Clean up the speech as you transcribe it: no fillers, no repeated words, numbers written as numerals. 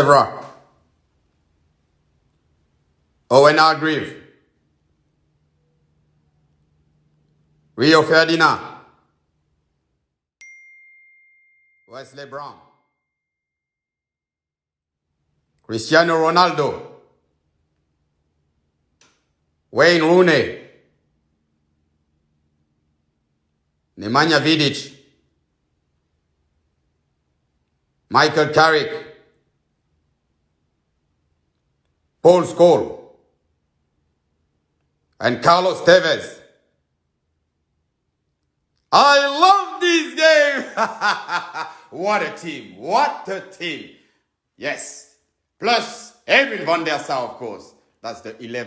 Evra. Owen Hargreave. Rio Ferdinand. Wesley Brown. Cristiano Ronaldo. Wayne Rooney. Nemanja Vidic. Michael Carrick. Paul Scholes. And Carlos Tevez. I love this game! What a team! What a team! Yes. Plus, Edwin van der Sar, of course. That's the 11.